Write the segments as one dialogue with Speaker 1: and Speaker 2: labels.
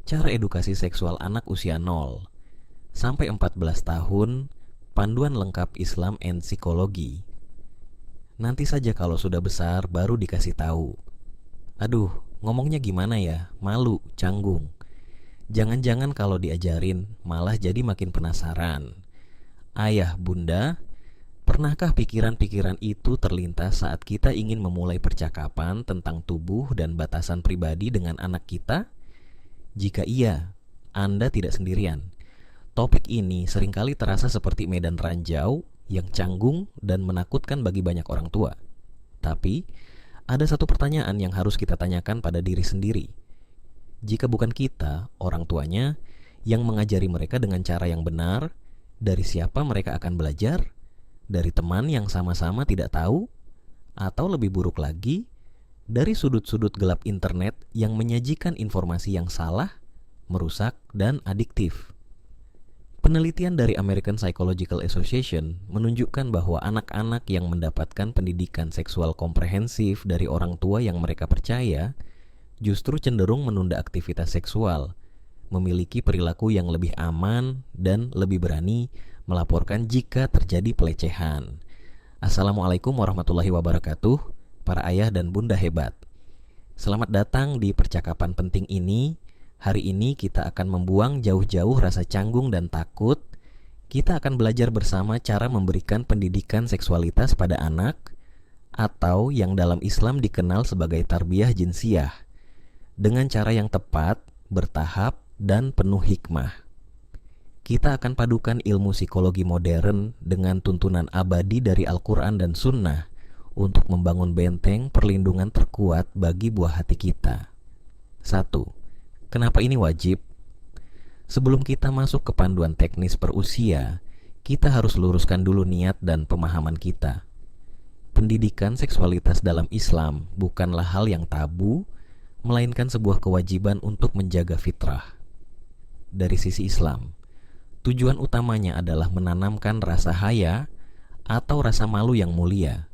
Speaker 1: Cara edukasi seksual anak usia 0 sampai 14 tahun, panduan lengkap Islam and Psikologi. Nanti saja kalau sudah besar baru dikasih tahu. Aduh, ngomongnya gimana ya? Malu, canggung. Jangan-jangan kalau diajarin malah jadi makin penasaran. Ayah, bunda, pernahkah pikiran-pikiran itu terlintas saat kita ingin memulai percakapan tentang tubuh dan batasan pribadi dengan anak kita? Jika iya, Anda tidak sendirian. Topik ini seringkali terasa seperti medan ranjau yang canggung dan menakutkan bagi banyak orang tua. Tapi, ada satu pertanyaan yang harus kita tanyakan pada diri sendiri. Jika bukan kita, orang tuanya, yang mengajari mereka dengan cara yang benar, dari siapa mereka akan belajar? Dari teman yang sama-sama tidak tahu? Atau lebih buruk lagi, dari sudut-sudut gelap internet yang menyajikan informasi yang salah, merusak, dan adiktif. Penelitian dari American Psychological Association menunjukkan bahwa anak-anak yang mendapatkan pendidikan seksual komprehensif dari orang tua yang mereka percaya justru cenderung menunda aktivitas seksual, memiliki perilaku yang lebih aman, dan lebih berani melaporkan jika terjadi pelecehan. Assalamualaikum warahmatullahi wabarakatuh. Para ayah dan bunda hebat, selamat datang di percakapan penting ini. Hari ini kita akan membuang jauh-jauh rasa canggung dan takut. Kita akan belajar bersama cara memberikan pendidikan seksualitas pada anak, atau yang dalam Islam dikenal sebagai tarbiyah jinsiyah, dengan cara yang tepat, bertahap, dan penuh hikmah. Kita akan padukan ilmu psikologi modern dengan tuntunan abadi dari Al-Quran dan Sunnah untuk membangun benteng perlindungan terkuat bagi buah hati kita. 1. Kenapa ini wajib? Sebelum kita masuk ke panduan teknis per usia, kita harus luruskan dulu niat dan pemahaman kita. Pendidikan seksualitas dalam Islam bukanlah hal yang tabu, melainkan sebuah kewajiban untuk menjaga fitrah. Dari sisi Islam, tujuan utamanya adalah menanamkan rasa haya atau rasa malu yang mulia.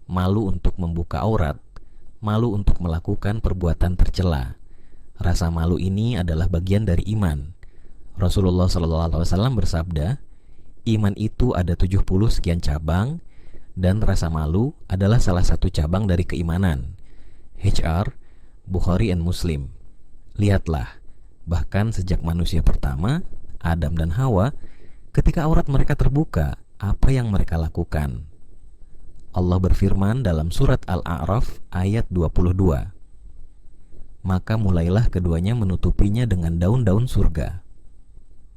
Speaker 1: Malu untuk membuka aurat, malu untuk melakukan perbuatan tercela. Rasa malu ini adalah bagian dari iman. Rasulullah SAW bersabda, iman itu ada 70 sekian cabang, dan rasa malu adalah salah satu cabang dari keimanan. HR, Bukhari and Muslim. Lihatlah, bahkan sejak manusia pertama, Adam dan Hawa, ketika aurat mereka terbuka, apa yang mereka lakukan? Allah berfirman dalam surat Al-A'raf ayat 22. Maka mulailah keduanya menutupinya dengan daun-daun surga.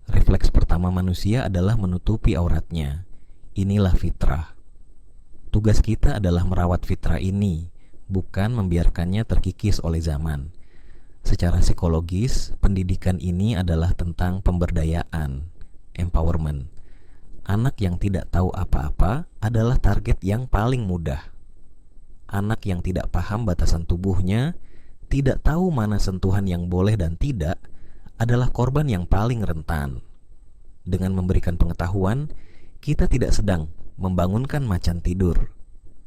Speaker 1: Refleks pertama manusia adalah menutupi auratnya. Inilah fitrah. Tugas kita adalah merawat fitrah ini, bukan membiarkannya terkikis oleh zaman. Secara psikologis, pendidikan ini adalah tentang pemberdayaan, empowerment. Anak yang tidak tahu apa-apa adalah target yang paling mudah. Anak yang tidak paham batasan tubuhnya, tidak tahu mana sentuhan yang boleh dan tidak, adalah korban yang paling rentan. Dengan memberikan pengetahuan, kita tidak sedang membangunkan macan tidur.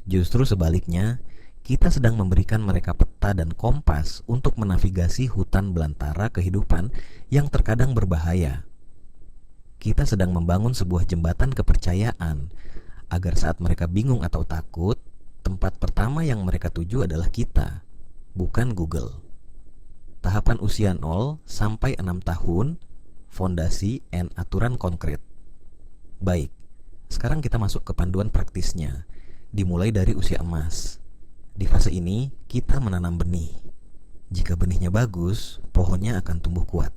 Speaker 1: Justru sebaliknya, kita sedang memberikan mereka peta dan kompas untuk menavigasi hutan belantara kehidupan yang terkadang berbahaya. Kita sedang membangun sebuah jembatan kepercayaan agar saat mereka bingung atau takut, tempat pertama yang mereka tuju adalah kita, bukan Google. Tahapan usia 0 sampai 6 tahun, fondasi and aturan konkret. Baik, sekarang kita masuk ke panduan praktisnya, dimulai dari usia emas. Di fase ini, kita menanam benih. Jika benihnya bagus, pohonnya akan tumbuh kuat.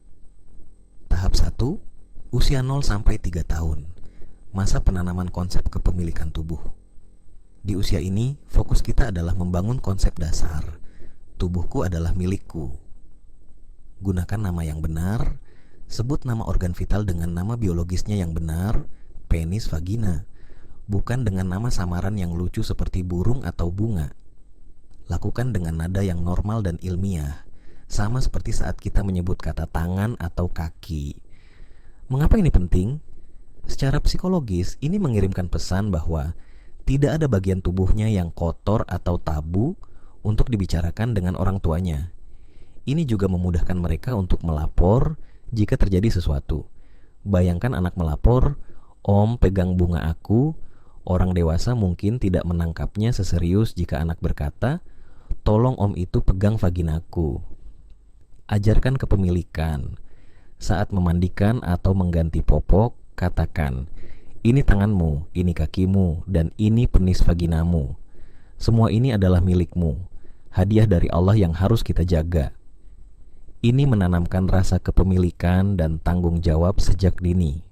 Speaker 1: Tahap 1, usia 0 sampai 3 tahun, masa penanaman konsep kepemilikan tubuh. Di usia ini, fokus kita adalah membangun konsep dasar. Tubuhku adalah milikku. Gunakan nama yang benar, sebut nama organ vital dengan nama biologisnya yang benar, penis, vagina, bukan dengan nama samaran yang lucu seperti burung atau bunga. Lakukan dengan nada yang normal dan ilmiah, sama seperti saat kita menyebut kata tangan atau kaki. Mengapa ini penting? Secara psikologis, ini mengirimkan pesan bahwa tidak ada bagian tubuhnya yang kotor atau tabu untuk dibicarakan dengan orang tuanya. Ini juga memudahkan mereka untuk melapor jika terjadi sesuatu. Bayangkan anak melapor, "Om, pegang bunga aku." Orang dewasa mungkin tidak menangkapnya seserius jika anak berkata, "Tolong om itu pegang vaginaku." Ajarkan kepemilikan. Saat memandikan atau mengganti popok, katakan, "Ini tanganmu, ini kakimu, dan ini penis vaginamu. Semua ini adalah milikmu, hadiah dari Allah yang harus kita jaga." Ini menanamkan rasa kepemilikan dan tanggung jawab sejak dini.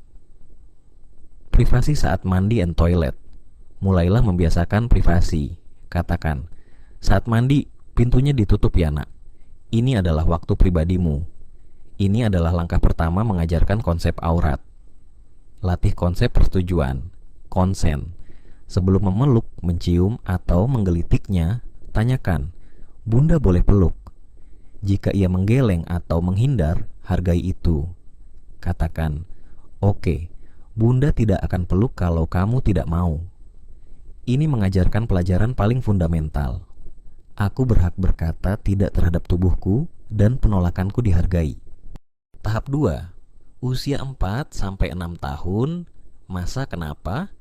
Speaker 1: Privasi saat mandi and toilet. Mulailah membiasakan privasi. Katakan, "Saat mandi, pintunya ditutup ya nak. Ini adalah waktu pribadimu." Ini adalah langkah pertama mengajarkan konsep aurat. Latih konsep persetujuan, konsen. Sebelum memeluk, mencium, atau menggelitiknya, tanyakan, "Bunda boleh peluk?" Jika ia menggeleng atau menghindar, hargai itu. Katakan, "Oke, Bunda tidak akan peluk kalau kamu tidak mau." Ini mengajarkan pelajaran paling fundamental. Aku berhak berkata tidak terhadap tubuhku dan penolakanku dihargai. Tahap 2. Usia 4-6 tahun, masa kenapa,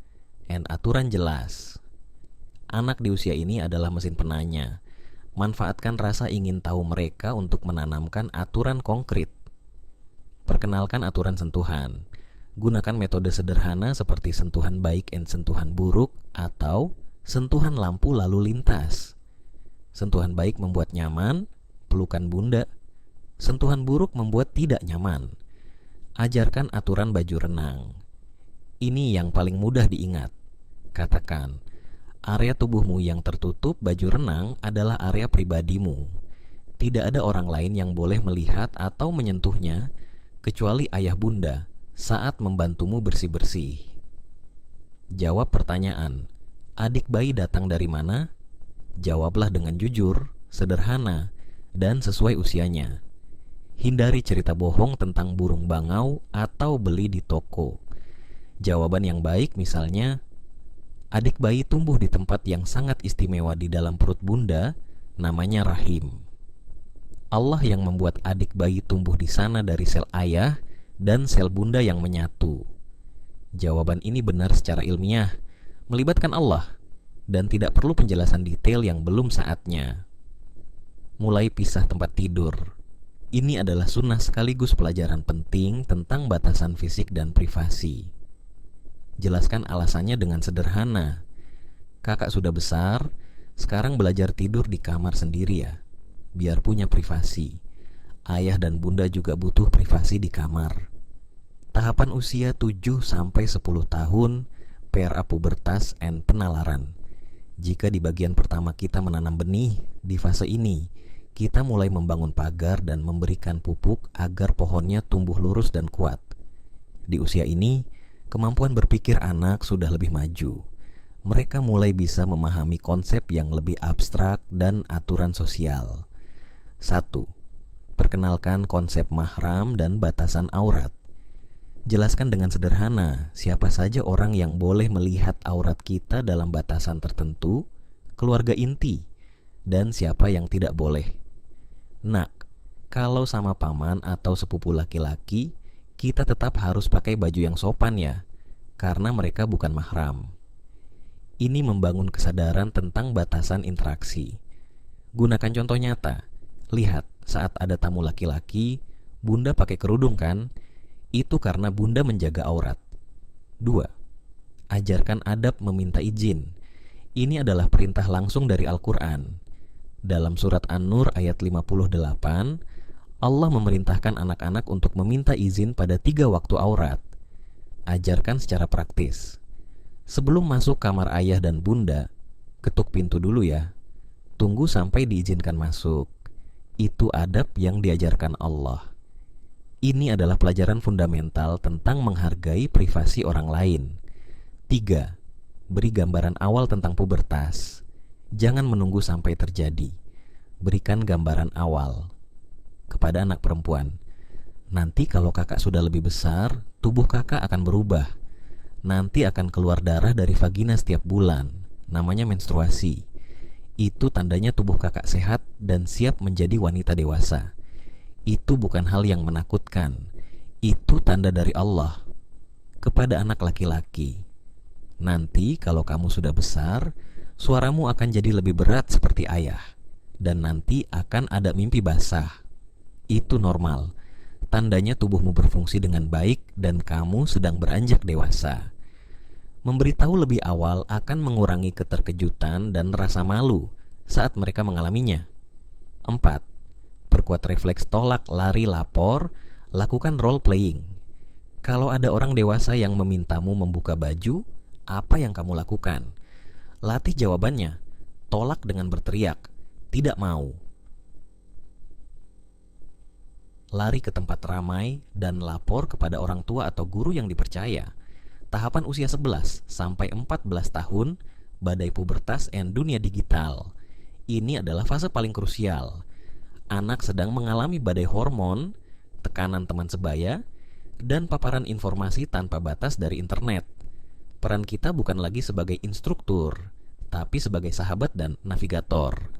Speaker 1: and aturan jelas. Anak di usia ini adalah mesin penanya. Manfaatkan rasa ingin tahu mereka untuk menanamkan aturan konkret. Perkenalkan aturan sentuhan. Gunakan metode sederhana seperti sentuhan baik and sentuhan buruk atau sentuhan lampu lalu lintas. Sentuhan baik membuat nyaman, pelukan bunda. Sentuhan buruk membuat tidak nyaman. Ajarkan aturan baju renang. Ini yang paling mudah diingat. Katakan, area tubuhmu yang tertutup baju renang adalah area pribadimu. Tidak ada orang lain yang boleh melihat atau menyentuhnya kecuali ayah bunda saat membantumu bersih-bersih. Jawab pertanyaan, "Adik bayi datang dari mana?" Jawablah dengan jujur, sederhana, dan sesuai usianya. Hindari cerita bohong tentang burung bangau atau beli di toko. Jawaban yang baik misalnya, "Adik bayi tumbuh di tempat yang sangat istimewa di dalam perut bunda, namanya rahim. Allah yang membuat adik bayi tumbuh di sana dari sel ayah dan sel bunda yang menyatu." Jawaban ini benar secara ilmiah, melibatkan Allah, dan tidak perlu penjelasan detail yang belum saatnya. Mulai pisah tempat tidur. Ini adalah sunnah sekaligus pelajaran penting tentang batasan fisik dan privasi. Jelaskan alasannya dengan sederhana. "Kakak sudah besar, sekarang belajar tidur di kamar sendiri ya, biar punya privasi. Ayah dan bunda juga butuh privasi di kamar." Tahapan usia 7-10 tahun, PRA pubertas and penalaran. Jika di bagian pertama kita menanam benih, di fase ini kita mulai membangun pagar dan memberikan pupuk agar pohonnya tumbuh lurus dan kuat. Di usia ini, kemampuan berpikir anak sudah lebih maju. Mereka mulai bisa memahami konsep yang lebih abstrak dan aturan sosial. 1. Perkenalkan konsep mahram dan batasan aurat. Jelaskan dengan sederhana siapa saja orang yang boleh melihat aurat kita dalam batasan tertentu, keluarga inti, dan siapa yang tidak boleh. Nak, kalau sama paman atau sepupu laki-laki, kita tetap harus pakai baju yang sopan ya, karena mereka bukan mahram. Ini membangun kesadaran tentang batasan interaksi. Gunakan contoh nyata. Lihat, saat ada tamu laki-laki, bunda pakai kerudung kan? Itu karena bunda menjaga aurat. 2. Ajarkan adab meminta izin. Ini adalah perintah langsung dari Al-Quran. Dalam surat An-Nur ayat 58, Allah memerintahkan anak-anak untuk meminta izin pada 3 waktu aurat. Ajarkan secara praktis. Sebelum masuk kamar ayah dan bunda, ketuk pintu dulu ya. Tunggu sampai diizinkan masuk. Itu adab yang diajarkan Allah. Ini adalah pelajaran fundamental tentang menghargai privasi orang lain. 3. Beri gambaran awal tentang pubertas. Jangan menunggu sampai terjadi. Berikan gambaran awal. Kepada anak perempuan, nanti kalau kakak sudah lebih besar, tubuh kakak akan berubah. Nanti akan keluar darah dari vagina setiap bulan. Namanya menstruasi. Itu tandanya tubuh kakak sehat dan siap menjadi wanita dewasa. Itu bukan hal yang menakutkan. Itu tanda dari Allah kepada anak laki-laki. Nanti kalau kamu sudah besar, suaramu akan jadi lebih berat seperti ayah. Dan nanti akan ada mimpi basah. Itu normal. Tandanya tubuhmu berfungsi dengan baik dan kamu sedang beranjak dewasa. Memberitahu lebih awal akan mengurangi keterkejutan dan rasa malu saat mereka mengalaminya. 4. Perkuat refleks tolak, lari, lapor. Lakukan role playing. Kalau ada orang dewasa yang memintamu membuka baju, apa yang kamu lakukan? Latih jawabannya. Tolak dengan berteriak, tidak mau. Lari ke tempat ramai dan lapor kepada orang tua atau guru yang dipercaya. Tahapan usia 11 sampai 14 tahun, badai pubertas and dunia digital. Ini adalah fase paling krusial. Anak sedang mengalami badai hormon, tekanan teman sebaya, dan paparan informasi tanpa batas dari internet. Peran kita bukan lagi sebagai instruktur, tapi sebagai sahabat dan navigator.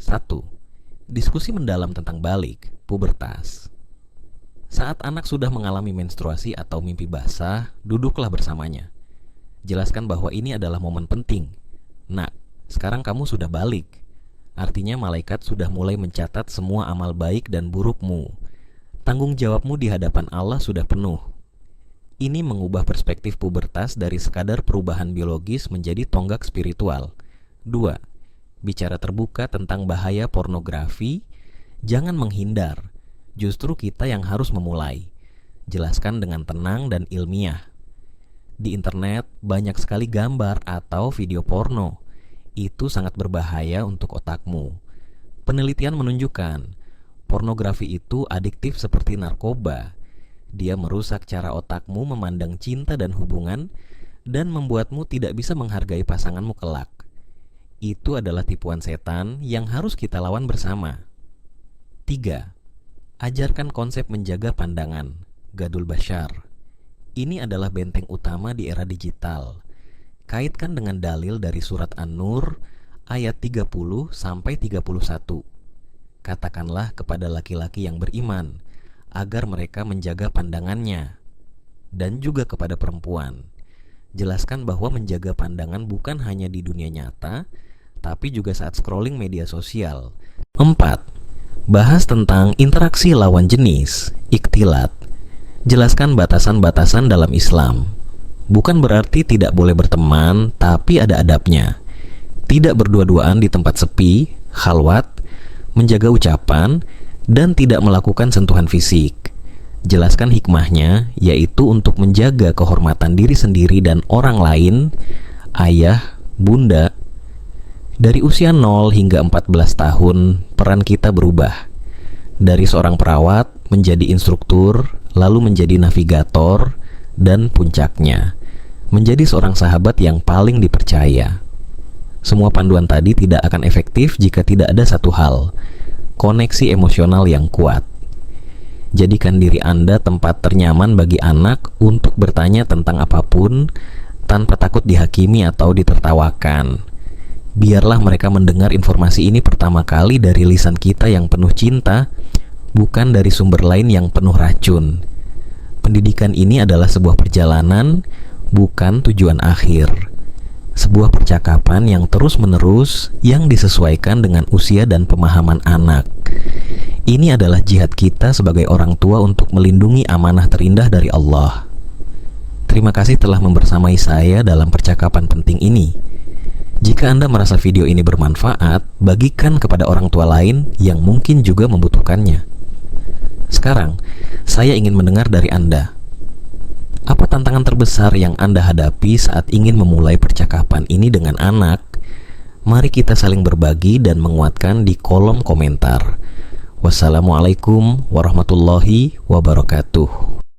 Speaker 1: 1. Diskusi mendalam tentang balik, pubertas. Saat anak sudah mengalami menstruasi atau mimpi basah, duduklah bersamanya. Jelaskan bahwa ini adalah momen penting. Nak, sekarang kamu sudah balik. Artinya malaikat sudah mulai mencatat semua amal baik dan burukmu. Tanggung jawabmu di hadapan Allah sudah penuh. Ini mengubah perspektif pubertas dari sekadar perubahan biologis menjadi tonggak spiritual. 2. Bicara terbuka tentang bahaya pornografi. Jangan menghindar. Justru kita yang harus memulai. Jelaskan dengan tenang dan ilmiah. Di internet banyak sekali gambar atau video porno. Itu sangat berbahaya untuk otakmu. Penelitian menunjukkan pornografi itu adiktif seperti narkoba. Dia merusak cara otakmu memandang cinta dan hubungan dan membuatmu tidak bisa menghargai pasanganmu kelak. Itu adalah tipuan setan yang harus kita lawan bersama. 3. Ajarkan konsep menjaga pandangan, Gadul Bashar. Ini adalah benteng utama di era digital. Kaitkan dengan dalil dari surat An-Nur ayat 30 sampai 31. Katakanlah kepada laki-laki yang beriman agar mereka menjaga pandangannya, dan juga kepada perempuan. Jelaskan bahwa menjaga pandangan bukan hanya di dunia nyata, tapi juga saat scrolling media sosial. 4. Bahas tentang interaksi lawan jenis, ikhtilat. Jelaskan batasan-batasan dalam Islam. Bukan berarti tidak boleh berteman, tapi ada adabnya. Tidak berdua-duaan di tempat sepi, khalwat, menjaga ucapan, dan tidak melakukan sentuhan fisik. Jelaskan hikmahnya, yaitu untuk menjaga kehormatan diri sendiri dan orang lain, ayah, bunda. Dari usia 0 hingga 14 tahun, peran kita berubah. Dari seorang perawat menjadi instruktur, lalu menjadi navigator, dan puncaknya, menjadi seorang sahabat yang paling dipercaya. Semua panduan tadi tidak akan efektif jika tidak ada satu hal, koneksi emosional yang kuat. Jadikan diri Anda tempat ternyaman bagi anak untuk bertanya tentang apapun, tanpa takut dihakimi atau ditertawakan. Biarlah mereka mendengar informasi ini pertama kali dari lisan kita yang penuh cinta, bukan dari sumber lain yang penuh racun. Pendidikan ini adalah sebuah perjalanan, bukan tujuan akhir. Sebuah percakapan yang terus-menerus, yang disesuaikan dengan usia dan pemahaman anak. Ini adalah jihad kita sebagai orang tua untuk melindungi amanah terindah dari Allah. Terima kasih telah membersamai saya dalam percakapan penting ini. Jika Anda merasa video ini bermanfaat, bagikan kepada orang tua lain yang mungkin juga membutuhkannya. Sekarang, saya ingin mendengar dari Anda. Apa tantangan terbesar yang Anda hadapi saat ingin memulai percakapan ini dengan anak? Mari kita saling berbagi dan menguatkan di kolom komentar. Wassalamualaikum warahmatullahi wabarakatuh.